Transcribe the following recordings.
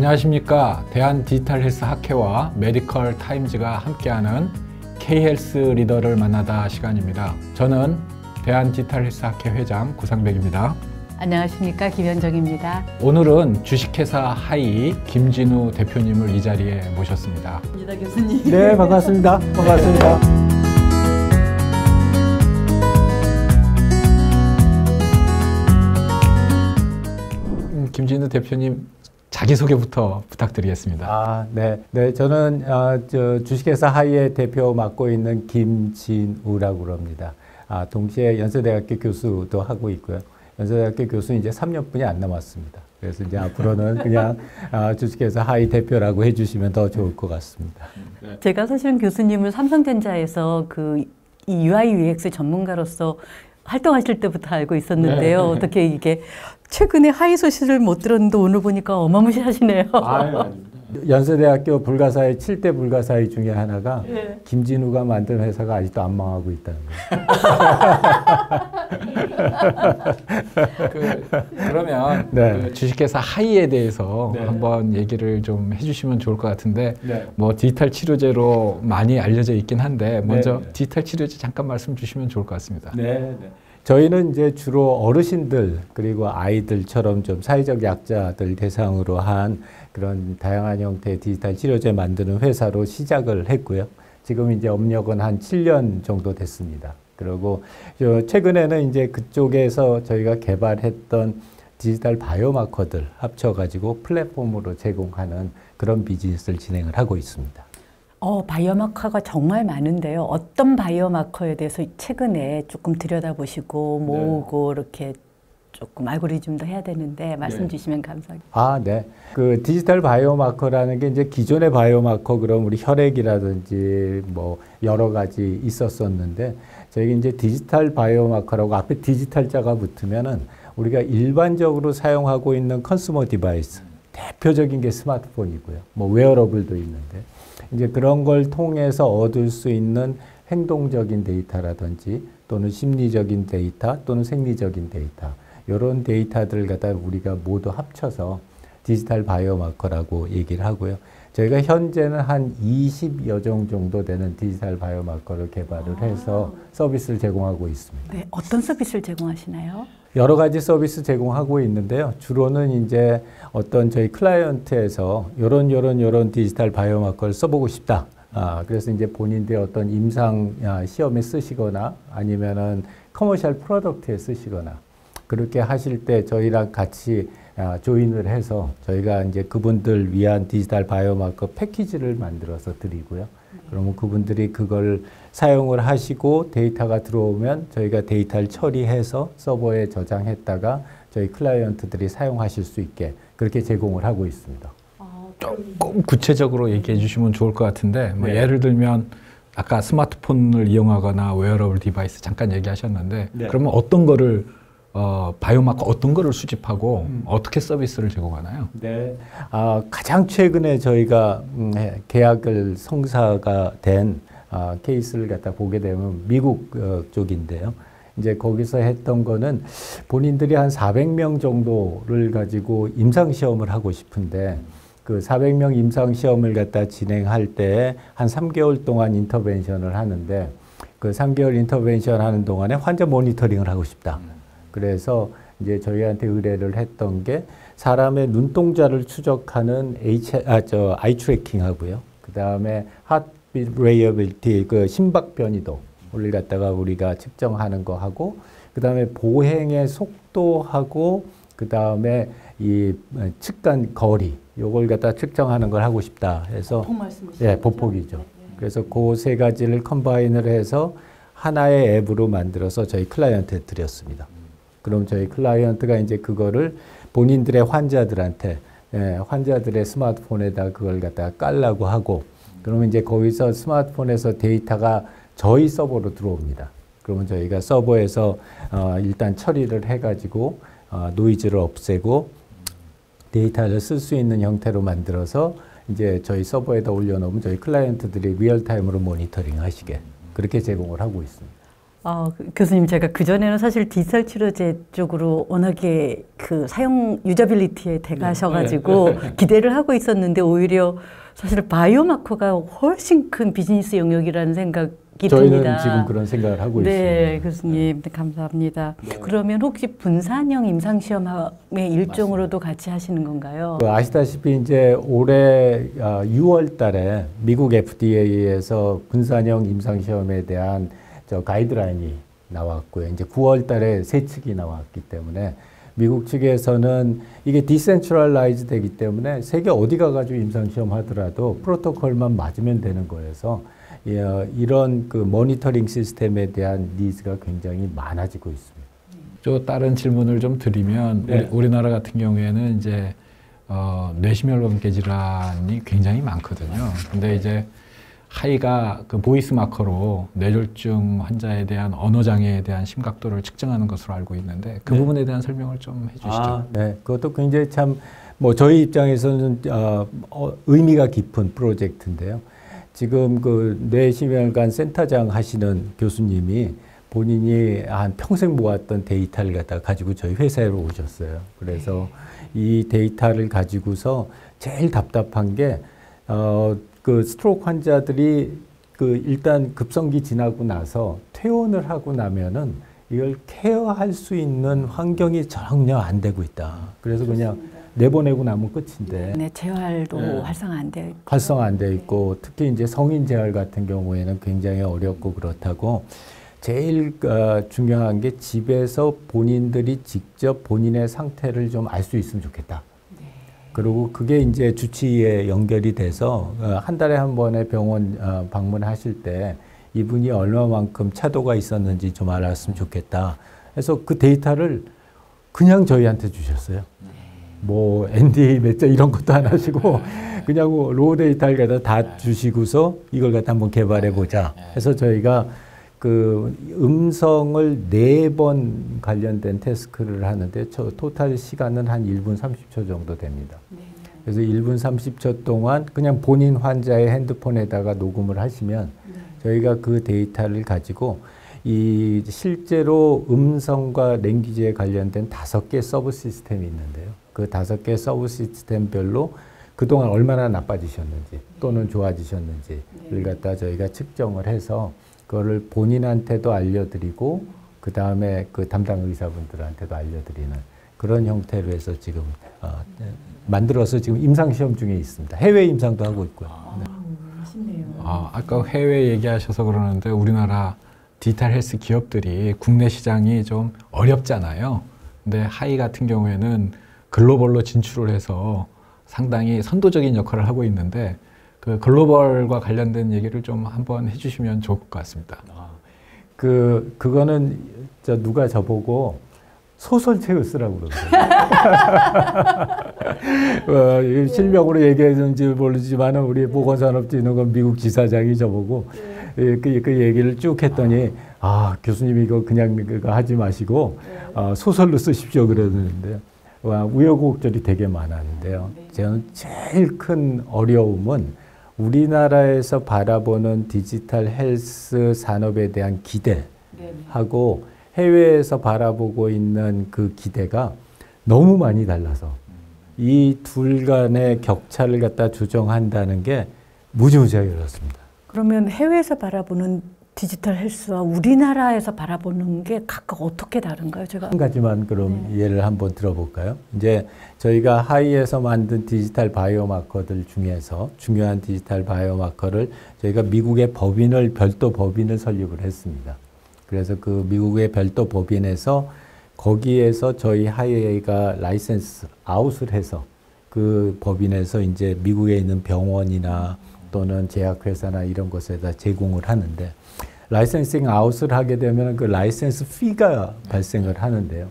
안녕하십니까. 대한디지털헬스학회와 메디컬 타임즈가 함께하는 K헬스 리더를 만나다 시간입니다. 저는 대한디지털헬스학회 회장 구상백입니다. 안녕하십니까. 김현정입니다. 오늘은 주식회사 하이 김진우 대표님을 이 자리에 모셨습니다. 입니다, 교수님. 네, 반갑습니다. 반갑습니다. 김진우 대표님 자기소개부터 부탁드리겠습니다. 네, 저는 주식회사 하이의 대표 맡고 있는 김진우라고 합니다. 동시에 연세대학교 교수도 하고 있고요. 연세대학교 교수는 이제 3년뿐이 안 남았습니다. 그래서 이제 앞으로는 그냥 주식회사 하이 대표라고 해주시면 더 좋을 것 같습니다. 제가 사실은 교수님을 삼성전자에서 이 UI UX 전문가로서 활동하실 때부터 알고 있었는데요. 네. 어떻게 이게 최근에 하이 소식을 못 들었는데 오늘 보니까 어마무시하시네요. 연세대학교 불가사의 7대 불가사의 중에 하나가 김진우가 만든 회사가 아직도 안 망하고 있다는 거예요. 그러면 그 주식회사 하이에 대해서 한번 얘기를 좀 해주시면 좋을 것 같은데 뭐 디지털 치료제로 많이 알려져 있긴 한데 먼저 디지털 치료제 잠깐 말씀 주시면 좋을 것 같습니다. 저희는 이제 주로 어르신들 그리고 아이들처럼 좀 사회적 약자들 대상으로 한 그런 다양한 형태의 디지털 치료제 만드는 회사로 시작을 했고요. 지금 이제 업력은 한 7년 정도 됐습니다. 그리고 최근에는 이제 그쪽에서 저희가 개발했던 디지털 바이오마커들 합쳐가지고 플랫폼으로 제공하는 그런 비즈니스를 진행을 하고 있습니다. 바이오마커가 정말 많은데요. 어떤 바이오마커에 대해서 최근에 조금 들여다보시고 모으고 이렇게 조금 알고리즘도 해야 되는데 말씀 주시면 감사하겠습니다. 네. 그 디지털 바이오마커라는 게 이제 기존의 바이오마커 그럼 우리 혈액이라든지 뭐 여러 가지 있었었는데 저희 이제 디지털 바이오마커라고 앞에 디지털자가 붙으면은 우리가 일반적으로 사용하고 있는 컨슈머 디바이스 대표적인 게 스마트폰이고요. 뭐 웨어러블도 있는데 이제 그런 걸 통해서 얻을 수 있는 행동적인 데이터라든지 또는 심리적인 데이터 또는 생리적인 데이터 이런 데이터들을 갖다 우리가 모두 합쳐서 디지털 바이오마커라고 얘기를 하고요. 저희가 현재는 한 20여 종 정도 되는 디지털 바이오마커를 개발을 해서 서비스를 제공하고 있습니다. 네, 어떤 서비스를 제공하시나요? 여러 가지 서비스 제공하고 있는데요. 주로는 이제 어떤 저희 클라이언트에서 요런 디지털 바이오마커를 써보고 싶다. 그래서 이제 본인들의 어떤 임상 시험에 쓰시거나 아니면은 커머셜 프로덕트에 쓰시거나 그렇게 하실 때 저희랑 같이 조인을 해서 저희가 이제 그분들 위한 디지털 바이오마커 패키지를 만들어서 드리고요. 그러면 그분들이 그걸 사용을 하시고 데이터가 들어오면 저희가 데이터를 처리해서 서버에 저장했다가 저희 클라이언트들이 사용하실 수 있게 그렇게 제공을 하고 있습니다. 조금 구체적으로 얘기해 주시면 좋을 것 같은데 뭐 예를 들면 아까 스마트폰을 이용하거나 웨어러블 디바이스 잠깐 얘기하셨는데 그러면 어떤 거를 바이오마커 어떤 거를 수집하고 어떻게 서비스를 제공하나요? 가장 최근에 저희가 계약을 성사가 된 케이스를 갖다 보게 되면 미국 쪽인데요. 이제 거기서 했던 거는 본인들이 한 400명 정도를 가지고 임상시험을 하고 싶은데 그 400명 임상시험을 갖다 진행할 때 한 3개월 동안 인터벤션을 하는데 그 3개월 인터벤션 하는 동안에 환자 모니터링을 하고 싶다. 그래서 이제 저희한테 의뢰를 했던 게 사람의 눈동자를 추적하는 아이 트래킹 하고요. 그 다음에 하트비트 레이어빌티 그 심박 변이도를 갖다가 우리가 측정하는 거 하고 그 다음에 보행의 속도하고 그 다음에 이 측간 거리 요걸 갖다 측정하는 걸 하고 싶다 해서 보폭이죠. 그래서 그 세 가지를 컴바인을 해서 하나의 앱으로 만들어서 저희 클라이언트에 드렸습니다. 그럼 저희 클라이언트가 이제 그거를 본인들의 환자들한테 환자들의 스마트폰에다 그걸 갖다가 깔라고 하고 그러면 이제 거기서 스마트폰에서 데이터가 저희 서버로 들어옵니다. 그러면 저희가 서버에서 일단 처리를 해가지고 노이즈를 없애고 데이터를 쓸 수 있는 형태로 만들어서 이제 저희 서버에다 올려놓으면 저희 클라이언트들이 리얼타임으로 모니터링 하시게 그렇게 제공을 하고 있습니다. 교수님, 제가 그전에는 사실 디지털 치료제 쪽으로 워낙에 그 사용 유저빌리티에 대가셔가지고 기대를 하고 있었는데 오히려 사실 바이오마커가 훨씬 큰 비즈니스 영역이라는 생각이 저희는 듭니다. 지금 그런 생각을 하고 있습니다. 네, 교수님. 네, 감사합니다. 네. 그러면 혹시 분산형 임상시험의 일종으로도 같이 하시는 건가요? 아시다시피 이제 올해 6월 달에 미국 FDA에서 분산형 임상시험에 대한 가이드라인이 나왔고요. 이제 9월 달에 새 측이 나왔기 때문에 미국 측에서는 이게 디센트럴라이즈 되기 때문에 세계 어디 가가지고 임상시험 하더라도 프로토콜만 맞으면 되는 거여서 이런 그 모니터링 시스템에 대한 니즈가 굉장히 많아지고 있습니다. 또 다른 질문을 좀 드리면 네. 우리나라 같은 경우에는 이제 뇌심혈관계 질환이 굉장히 많거든요. 근데 이제 하이가 그 보이스 마커로 뇌졸중 환자에 대한 언어 장애에 대한 심각도를 측정하는 것으로 알고 있는데 그 부분에 대한 설명을 좀 해주시죠. 네, 그것도 굉장히 참 뭐 저희 입장에서는 의미가 깊은 프로젝트인데요. 지금 그 뇌심혈관 센터장 하시는 교수님이 본인이 한 평생 모았던 데이터를 갖다가 가지고 저희 회사로 오셨어요. 그래서 이 데이터를 가지고서 제일 답답한 게 그 스트로크 환자들이 그 일단 급성기 지나고 나서 퇴원을 하고 나면은 이걸 케어할 수 있는 환경이 전혀 안 되고 있다. 그래서 그냥 내보내고 나면 끝인데. 네, 재활도 활성화 안 돼 있고. 활성화 안 돼 있고 특히 이제 성인 재활 같은 경우에는 굉장히 어렵고 그렇다고 제일 중요한 게 집에서 본인들이 직접 본인의 상태를 좀 알 수 있으면 좋겠다. 그리고 그게 이제 주치의에 연결이 돼서 한 달에 한 번의 병원 방문하실 때 이분이 얼마만큼 차도가 있었는지 좀 알았으면 좋겠다. 그래서 그 데이터를 그냥 저희한테 주셨어요. 뭐 NDA 몇 자 이런 것도 안 하시고 그냥 로우 데이터를 갖다 다 주시고서 이걸 갖다 한번 개발해 보자. 해서 저희가 그 음성을 4번 관련된 태스크를 하는데 토탈 시간은 한 1분 30초 정도 됩니다. 그래서 1분 30초 동안 그냥 본인 환자의 핸드폰에다가 녹음을 하시면 저희가 그 데이터를 가지고 이 실제로 음성과 랭귀지에 관련된 5개 서브 시스템이 있는데요. 그 5개 서브 시스템별로 그동안 얼마나 나빠지셨는지 또는 좋아지셨는지를 갖다 저희가 측정을 해서 그거를 본인한테도 알려드리고 그 다음에 그 담당 의사분들한테도 알려드리는 그런 형태로 해서 지금 만들어서 지금 임상시험 중에 있습니다. 해외 임상도 하고 있고요. 멋있네요. 아까 해외 얘기하셔서 그러는데 우리나라 디지털 헬스 기업들이 국내 시장이 좀 어렵잖아요. 근데 하이 같은 경우에는 글로벌로 진출을 해서 상당히 선도적인 역할을 하고 있는데 그 글로벌과 관련된 얘기를 좀 한번 해주시면 좋을 것 같습니다. 그거는 누가 저보고 소설책을 쓰라고 그러더라고요. 실명으로 얘기했는지 모르지만 우리 보건산업진흥원 미국 지사장이 저보고 그 얘기를 쭉 했더니 교수님 이거 그냥 그거 하지 마시고 소설로 쓰십시오 그러는데요. 우여곡절이 되게 많았는데요. 저는 제일 큰 어려움은 우리나라에서 바라보는 디지털 헬스 산업에 대한 기대하고 해외에서 바라보고 있는 그 기대가 너무 많이 달라서 이 둘 간의 격차를 갖다 조정한다는 게 무지무지하게 어렵습니다. 그러면 해외에서 바라보는 디지털 헬스와 우리나라에서 바라보는 게 각각 어떻게 다른가요? 제가 한 가지만 그럼 예를 한번 들어볼까요? 이제 저희가 하이에서 만든 디지털 바이오마커들 중에서 중요한 디지털 바이오마커를 저희가 미국의 별도 법인을 설립을 했습니다. 그래서 그 미국의 별도 법인에서 거기에서 저희 하이가 라이센스 아웃을 해서 그 법인에서 이제 미국에 있는 병원이나 또는 제약회사나 이런 곳에다 제공을 하는데 라이센싱 아웃을 하게 되면 그 라이센스 피가 발생을 하는데요.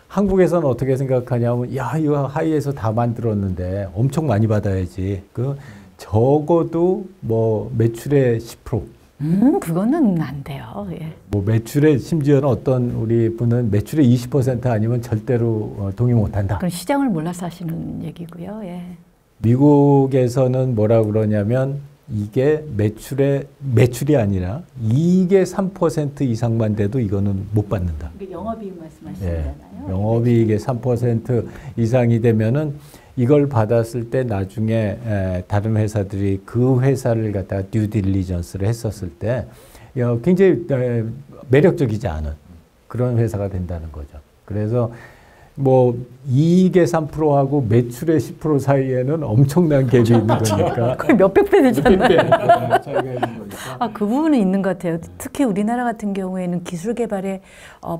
한국에서는 어떻게 생각하냐면 이거 하이에서 다 만들었는데 엄청 많이 받아야지. 그 적어도 뭐 매출의 10%. 그거는 안 돼요. 예. 뭐 매출의 심지어는 어떤 우리 분은 매출의 20% 아니면 절대로 동의 못한다. 그건 시장을 몰라서 하시는 얘기고요. 예. 미국에서는 뭐라 그러냐면 이게 매출이 아니라 이익의 3% 이상만 돼도 이거는 못 받는다. 영업이익 말씀하시잖아요. 예, 영업이익의 3% 이상이 되면은 이걸 받았을 때 나중에 다른 회사들이 그 회사를 갖다가 듀 딜리전스를 했었을 때 굉장히 매력적이지 않은 그런 회사가 된다는 거죠. 그래서 뭐 이익의 3%하고 매출의 10% 사이에는 엄청난 갭이 있는 거니까. 거의 몇백 배 되잖아요. 차이가 있는 거니까. 그 부분은 있는 것 같아요. 특히 우리나라 같은 경우에는 기술 개발에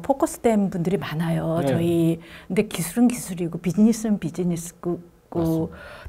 포커스된 분들이 많아요. 네. 저희 근데 기술은 기술이고 비즈니스는 비즈니스고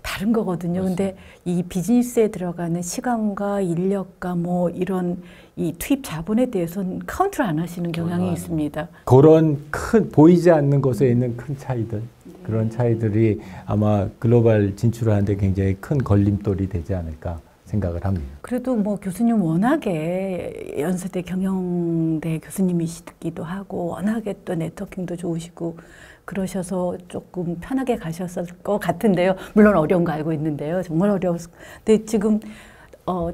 다른 거거든요. 맞습니다. 근데 이 비즈니스에 들어가는 시간과 인력과 뭐 이런 이 투입 자본에 대해서는 카운트를 안 하시는 경향이 있습니다. 그런 큰 보이지 않는 곳에 있는 큰 차이들, 그런 차이들이 아마 글로벌 진출하는데 굉장히 큰 걸림돌이 되지 않을까 생각을 합니다. 그래도 뭐 교수님 워낙에 연세대 경영대 교수님이시기도 하고 워낙에 또 네트워킹도 좋으시고 그러셔서 조금 편하게 가셨을 것 같은데요. 물론 어려운 거 알고 있는데요. 정말 어려웠을. 근데 지금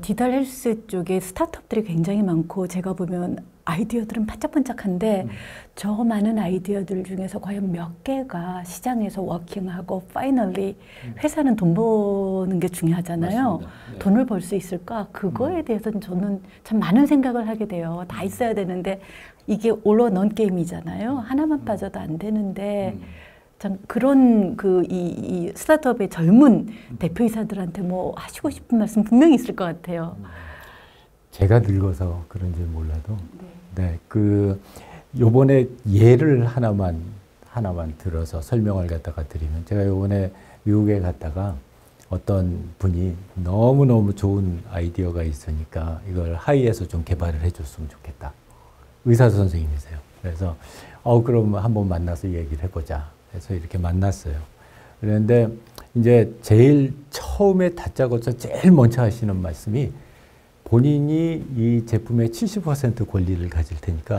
디지털 헬스 쪽에 스타트업들이 굉장히 많고 제가 보면 아이디어들은 반짝반짝한데 저 많은 아이디어들 중에서 과연 몇 개가 시장에서 워킹하고 파이널리 회사는 돈 버는 게 중요하잖아요. 네. 돈을 벌 수 있을까? 그거에 대해서는 저는 참 많은 생각을 하게 돼요. 다 있어야 되는데 이게 올어넌 게임이잖아요. 하나만 빠져도 안 되는데 참 그런 이 스타트업의 젊은 대표이사들한테 뭐 하시고 싶은 말씀 분명히 있을 것 같아요. 제가 늙어서 그런지 몰라도 요번에 예를 하나만 들어서 설명을 갖다가 드리면 제가 요번에 미국에 갔다가 어떤 분이 너무너무 좋은 아이디어가 있으니까 이걸 하이에서 좀 개발을 해줬으면 좋겠다. 의사 선생님이세요. 그래서 그럼 한번 만나서 얘기를 해보자. 해서 이렇게 만났어요. 그런데 이제 제일 처음에 다짜고짜 제일 먼저 하시는 말씀이 본인이 이 제품의 70% 권리를 가질 테니까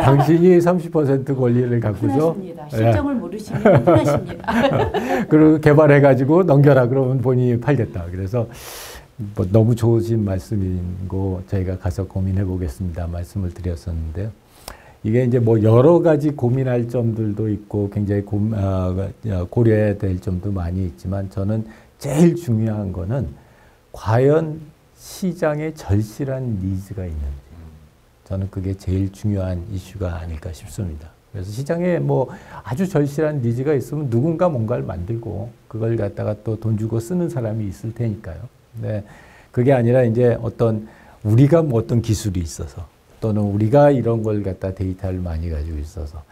당신이 30% 권리를 갖고서 흔하십니다. 실정을 모르시면 흔하십니다. 그리고 개발해가지고 넘겨라 그러면 본인이 팔겠다. 그래서 뭐 너무 좋으신 말씀인 거 저희가 가서 고민해 보겠습니다. 말씀을 드렸었는데요. 이게 이제 뭐 여러 가지 고민할 점들도 있고 굉장히 고려해야 될 점도 많이 있지만 저는 제일 중요한 거는 과연 시장에 절실한 니즈가 있는지 저는 그게 제일 중요한 이슈가 아닐까 싶습니다. 그래서 시장에 뭐 아주 절실한 니즈가 있으면 누군가 뭔가를 만들고 그걸 갖다가 또 돈 주고 쓰는 사람이 있을 테니까요. 네, 그게 아니라 이제 우리가 뭐 어떤 기술이 있어서 또는 우리가 이런 걸 갖다 데이터를 많이 가지고 있어서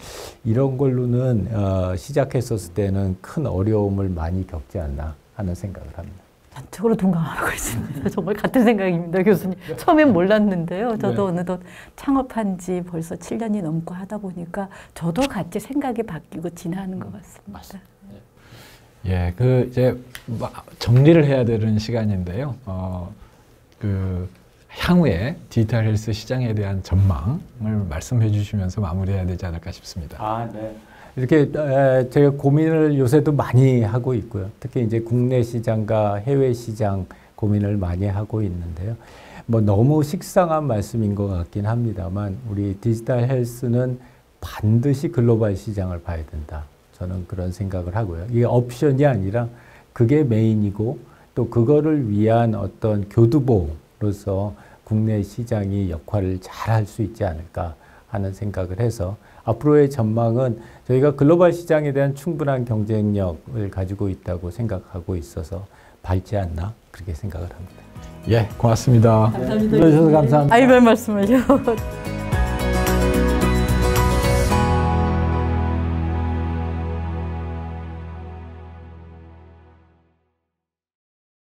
이런 걸로는 시작했었을 때는 큰 어려움을 많이 겪지 않나 하는 생각을 합니다. 전적으로 동감하고 있습니다. 정말 같은 생각입니다, 교수님. 처음엔 몰랐는데요. 저도 어느덧 창업한 지 벌써 7년이 넘고 하다 보니까 저도 같이 생각이 바뀌고 진화하는 것 같습니다. 예, 이제 정리를 해야 되는 시간인데요. 향후에 디지털 헬스 시장에 대한 전망을 말씀해 주시면서 마무리해야 되지 않을까 싶습니다. 네. 이렇게 제가 고민을 요새도 많이 하고 있고요. 특히 이제 국내 시장과 해외 시장 고민을 많이 하고 있는데요. 뭐 너무 식상한 말씀인 것 같긴 합니다만 우리 디지털 헬스는 반드시 글로벌 시장을 봐야 된다. 저는 그런 생각을 하고요. 이게 옵션이 아니라 그게 메인이고 또 그거를 위한 어떤 교두보로서 국내 시장이 역할을 잘 할 수 있지 않을까 하는 생각을 해서 앞으로의 전망은 저희가 글로벌 시장에 대한 충분한 경쟁력을 가지고 있다고 생각하고 있어서 밝지 않나 그렇게 생각을 합니다. 예, 고맙습니다. 감사합니다. 들어주셔서 감사합니다. 아이별 말씀을요.